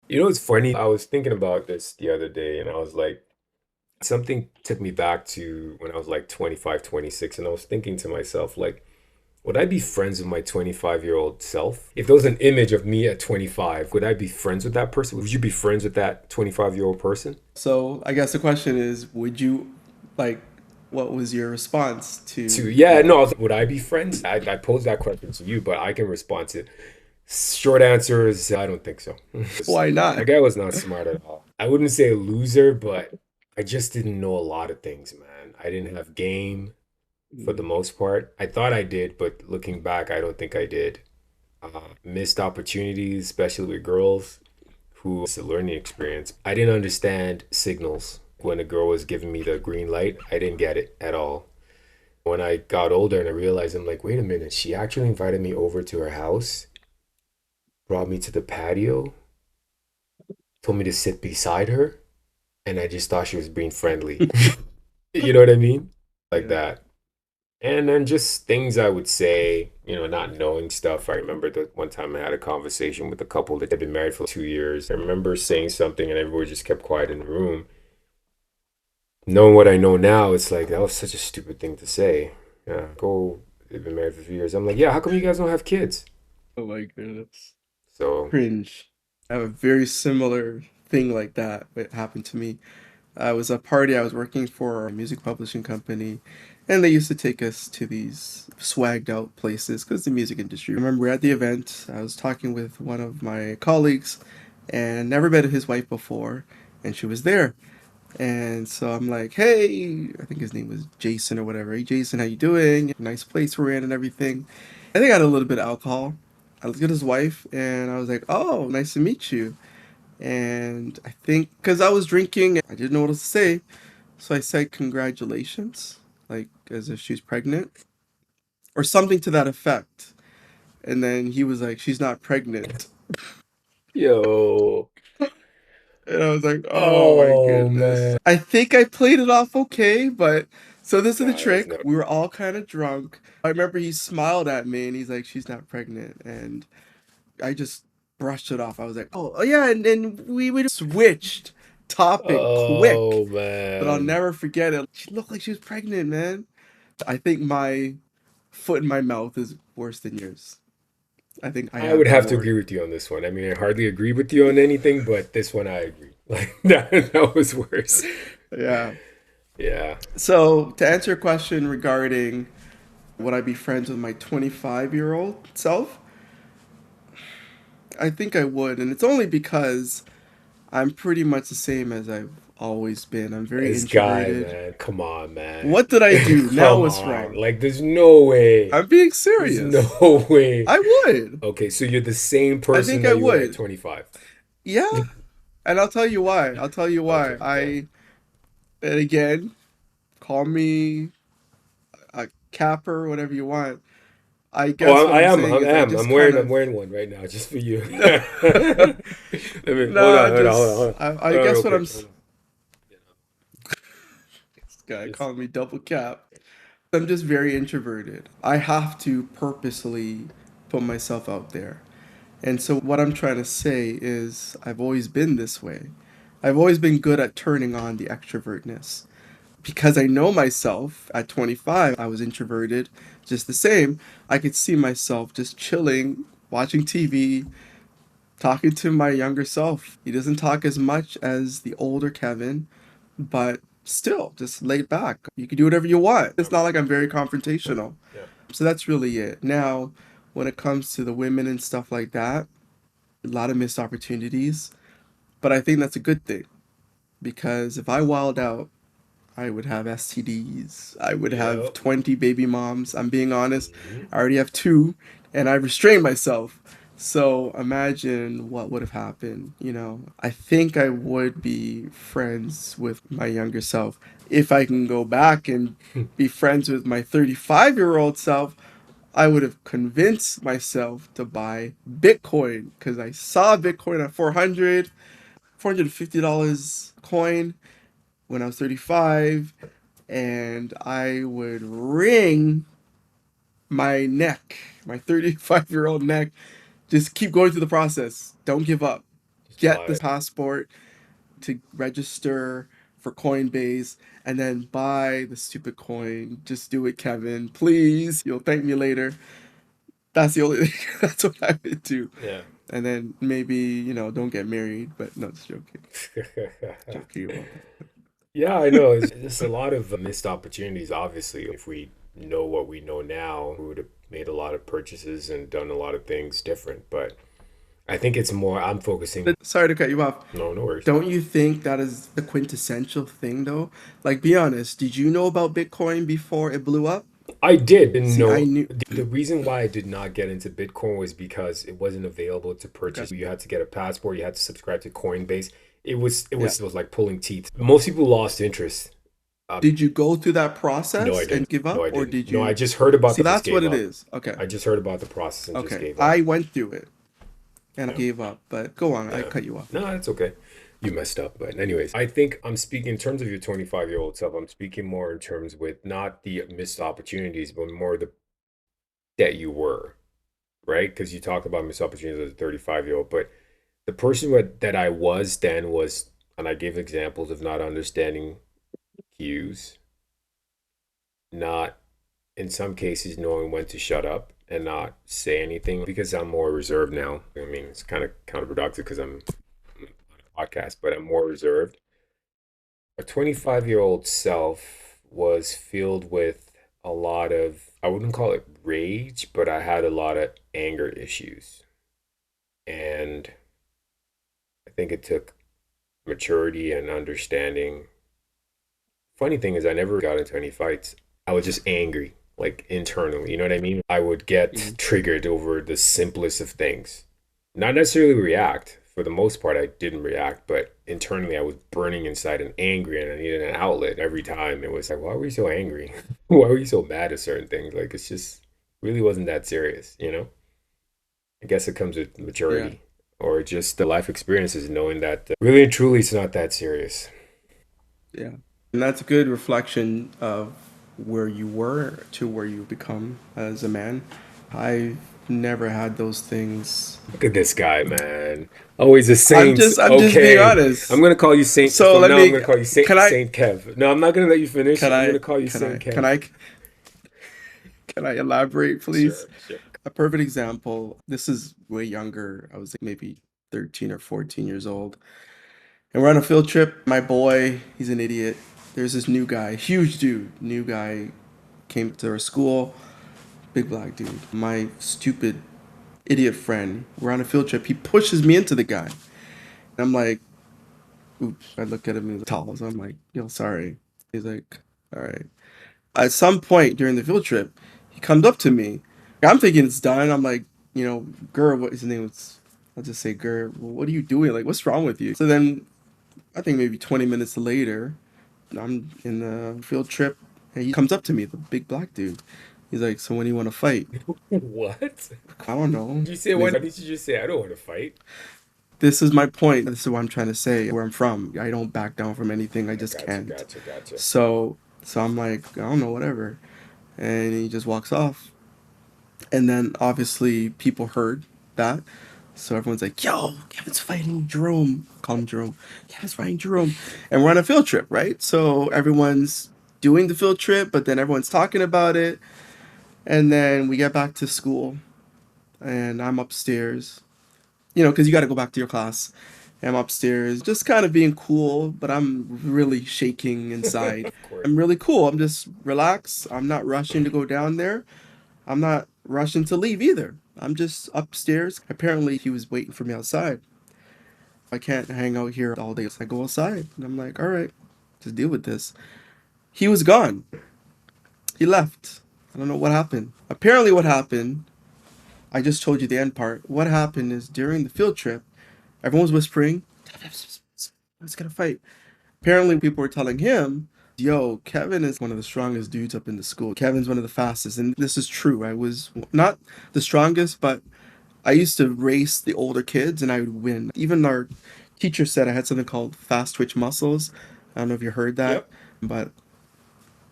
You know, it's funny. I was thinking about this the other day and I was like, something took me back to when I was like 25, 26, and I was thinking to myself, like, would I be friends with my 25-year-old self? If there was an image of me at 25, would I be friends with that person? Would you be friends with that 25-year-old person? So I guess the question is, would you like what was your response to Yeah, that? no, would I be friends? I posed that question to you, but I can respond to it. Short answer is I don't think so. Why That not? guy was not smart at all. I wouldn't say a loser, but I just didn't know a lot of things, man. I didn't have game for the most part. I thought I did, but looking back, I don't think I did. Missed opportunities, especially with girls who it's a learning experience. I didn't understand signals when a girl was giving me the green light. I didn't get it at all. When I got older and I realized, I'm like, wait a minute, she actually invited me over to her house, brought me to the patio, told me to sit beside her, and I just thought she was being friendly. You know what I mean? Like Yeah. that. And then just things I would say, not knowing stuff. I remember the one time I had a conversation with a couple that had been married for 2 years. I remember saying something and everybody just kept quiet in the room. Knowing what I know now, it's like that was such a stupid thing to say. Yeah, go, they've been married for 3 years. I'm like, yeah, how come you guys don't have kids? Oh my goodness. So, Cringe. I have a very similar thing like that that happened to me. I was a party, I was working for a music publishing company, and they used to take us to these swagged out places because the music industry. I remember at the event, I was talking with one of my colleagues and never met his wife before, and she was there. And so I'm like, hey, I think his name was Jason or whatever. Hey, Jason, how you doing? Nice place we're in and everything. I think I had a little bit of alcohol. I looked at his wife and I was like, oh, nice to meet you. And I think because I was drinking, I didn't know what to say. So I said, congratulations, like as if she's pregnant or something to that effect. And then he was like, she's not pregnant. yo, And I was like, oh my oh goodness. man. I think I played it off okay, but so this is the Nah, there's trick. no. We were all kind of drunk. I remember he smiled at me and he's like, she's not pregnant. And I just brushed it off. I was like, oh yeah. And then we would switched topic quick, Oh but I'll man. never forget it. She looked like she was pregnant, man. I think my foot in my mouth is worse than yours. I think I I have would have to more. agree with you on this one. I mean, I hardly agree with you on anything, but this one I agree. Like that was worse. Yeah. Yeah. So to answer your question regarding would I be friends with my 25-year-old self? I think I would, and it's only because I'm pretty much the same as I've always been. I'm very This guy, introverted. man. Come on, man. What did I do? Now Come what's on. wrong? Like, there's no way. I'm being There's serious. no way. I would. Okay, so you're the same I person think I that you were at would. 25. Yeah, and I'll tell you why. I'll tell you why. Okay, go. And again, call me a capper, whatever you want. I Oh, guess what I I'm am. saying I is I am. just I'm kind of wearing one right now just for you. no, Let me hold on, no, just hold I on guess real what quick. Hold on. this guy Just calling me double cap. I'm just very introverted. I have to purposely put myself out there. And so what I'm trying to say is I've always been this way. I've always been good at turning on the extrovertness. Because I know myself at 25, I was introverted just the same. I could see myself just chilling, watching TV, talking to my younger self. He doesn't talk as much as the older Kevin, but still just laid back. You can do whatever you want. It's not like I'm very confrontational. yeah. So that's really it. Now, when it comes to the women and stuff like that, a lot of missed opportunities, but I think that's a good thing because if I wild out, I would have STDs. I would have Yep. 20 baby moms. I'm being honest. Mhm. I already have two, and I restrained myself. So imagine what would have happened. I think I would be friends with my younger self. If I can go back and be friends with my 35-year-old self, I would have convinced myself to buy Bitcoin because I saw Bitcoin at 450 dollars coin when I was 35, and I would wring my neck, my 35-year-old neck. Just keep going through the process. Don't give up. get Uh, the passport to register for Coinbase and then buy the stupid coin. Just do it, Kevin. Please. You'll thank me later. That's the only thing. That's what I would do. yeah. And then maybe, don't get married, but no, just joking. Joking about that. Yeah, I know. It's just a lot of missed opportunities, obviously. If we know what we know now, we would have made a lot of purchases and done a lot of things different. But I think it's more, I'm focusing, But sorry to cut you off. no, no worries. Don't you think that is the quintessential thing though? Like, be honest, did you know about Bitcoin before it blew up? I did See, I know knew. the reason why I did not get into Bitcoin was because it wasn't available to Okay. purchase. You had to get a passport, you had to subscribe to Coinbase. Yeah. It was like pulling teeth. Most people lost interest. Did you go through that No, I process and didn't. give No, up, I or didn't. did No, I you? just heard about See, the just that's what gave it up. is. Okay. I just heard about the process and just Okay. gave up. I went through it and I Yeah. gave up, but go on. I Yeah. cut you off. No, that's okay. You messed up. But anyways, I think I'm speaking in terms of your 25-year-old self. I'm speaking more in terms with not the missed opportunities, but more the that you were, right? Because you talk about missed opportunities as a 35-year-old, but the person that I was then was, and I gave examples of not understanding cues, not in some cases knowing when to shut up and not say anything because I'm more reserved now. I mean, it's kind of counterproductive because I'm on a podcast, but I'm more reserved. A 25-year-old self was filled with a lot of, I wouldn't call it rage, but I had a lot of anger issues. And I think it took maturity and understanding. Funny thing is, I never got into any fights. I was just angry, like internally. You know what I mean? I would get Mhm. triggered over the simplest of things. Not necessarily react. For the most part, I didn't react, but internally, I was burning inside and angry, and I needed an outlet every time. It was like, why were you so angry? Why were you so mad at certain things? Like, it's just really wasn't that serious, you know? I guess it comes with Yeah. maturity or just the life experiences, knowing that really and truly it's not that serious. Yeah. And that's a good reflection of where you were to where you become as a man. I've never had those things. Look at this guy, man. Always a I'm saint. just I'm just being Okay. I'm honest. gonna call you Saint So from let now I'm me gonna call you can I Saint Kev. No, I'm not gonna let you finish. can I'm gonna I call you can Saint I can Kev. I can I elaborate please? Sure, sure. A perfect example. This is way younger. I was like maybe 13 or 14 years old. And we're on a field trip. My boy, he's an idiot. There's this new guy, huge dude, new guy came to our school, big black dude. My stupid idiot friend, we're on a field trip. He pushes me into the guy. And I'm like, oops. I look at him, he's tall. So I'm like, yo, sorry. He's like, all right. At some point during the field trip, he comes up to me. I'm thinking it's done. I'm like, Gur, what his name was? I'll just say Gur. What are you doing? Like, what's wrong with you? So then I think maybe 20 minutes later, I'm in the field trip, and he comes up to me, the big black dude. He's like, "So when do you want to fight?" What? I don't know. You say And why he's like, didn't you just say I don't want to fight? "This is my point. This is what I'm trying to say. Where I'm from, I don't back down from anything. I I just got you, can't." got you, got you. So I'm like, I don't know, whatever. And he just walks off. And then obviously people heard that. So everyone's like, yo, Kevin's fighting Jerome. Call him Jerome. Kevin's fighting Jerome. And we're on a field trip, right? So everyone's doing the field trip, but then everyone's talking about it. And then we get back to school and I'm upstairs, because you got to go back to your class. And I'm upstairs, just kind of being cool, but I'm really shaking inside. Of course. I'm really cool. I'm just relaxed. I'm not rushing to go down there. I'm not rushing to leave either. I'm just upstairs. Apparently, he was waiting for me outside. I can't hang out here all day. So I go outside and I'm like, all right, just deal with this. He was gone. He left. I don't know what happened. Apparently, what happened, I just told you the end part. What happened is during the field trip, everyone was whispering, let's get a fight. Apparently, people were telling him, yo, Kevin is one of the strongest dudes up in the school. Kevin's one of the fastest. And this is true. I was not the strongest, but I used to race the older kids and I would win. Even our teacher said I had something called fast twitch muscles. I don't know if you heard that, Yep. but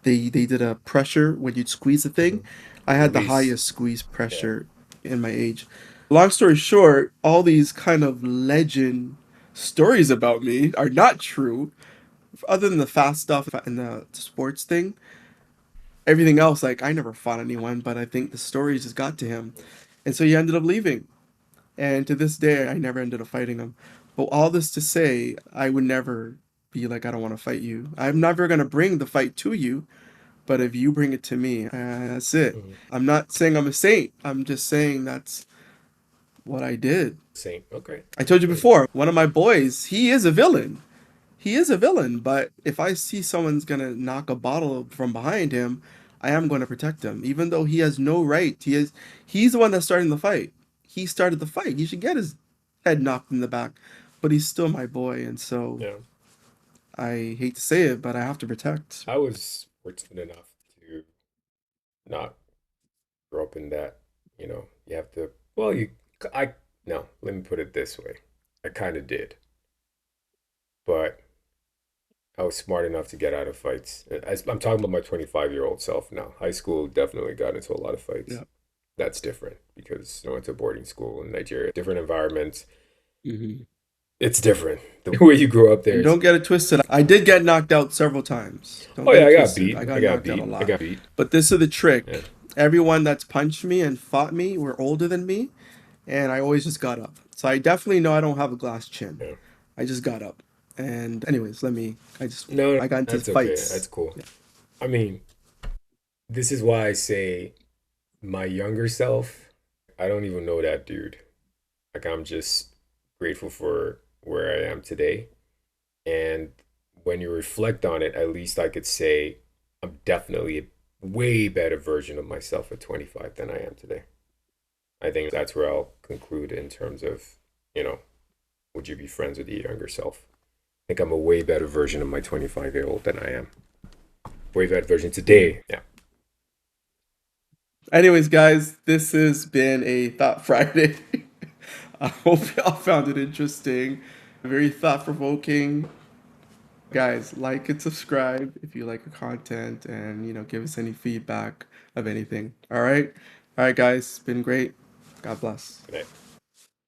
they did a pressure when you'd squeeze the thing. Hmm. I had the Release. highest squeeze Yeah. pressure in my age. Long story short, all these kind of legend stories about me are not true. Other than the fast stuff and the sports thing, everything else, like I never fought anyone, but I think the stories just got to him, and so he ended up leaving. And to this day, I never ended up fighting him. But all this to say, I would never be like, I don't want to fight you. I'm never gonna bring the fight to you, but if you bring it to me, that's it. Mhm. I'm not saying I'm a saint. I'm just saying that's what I did. Same. Okay. I told you Good. before, one of my boys, he is a villain. He is a villain, but if I see someone's gonna knock a bottle from behind him, I am going to protect him, even though he has no right. He's the one that's starting the fight. He started the fight. He should get his head knocked in the back, but he's still my boy, and so Yeah. I hate to say it, but I have to protect. I was fortunate enough to not grow up in that, you have to, well, I, no, let me put it this way. I kind of did, but I was smart enough to get out of fights. I'm talking about my 25-year-old self now. High school definitely got into a lot of fights. Yeah. That's different because I went to boarding school in Nigeria, different environments. Hmm. It's different. The way you grow up there And is, don't get it twisted. I did get knocked out several times. Don't oh get yeah, it I got twisted. I beat. I got got knocked out a beat. I lot. got beat. But this is the Yeah. trick. Everyone that's punched me and fought me were older than me, and I always just got up. So I definitely know I don't have a glass chin. Yeah. I just got up. And anyways, No, I got into that's okay. That's fights. cool. Yeah. I mean, this is why I say my younger self, I don't even know that dude. Like, I'm just grateful for where I am today. And when you reflect on it, at least I could say I'm definitely a way better version of myself at 25 than I am today. I think that's where I'll conclude in terms of, you know, would you be friends with your younger self? I think I'm a way better version of my 25-year-old than I am. Way better version Yeah. today. Yeah. Anyways, guys, this has been a Thought Friday. I hope y'all found it interesting, very thought provoking. Guys, like and subscribe if you like the content and give us any feedback of anything. All right? All right, guys, it's been great. God bless. Good night.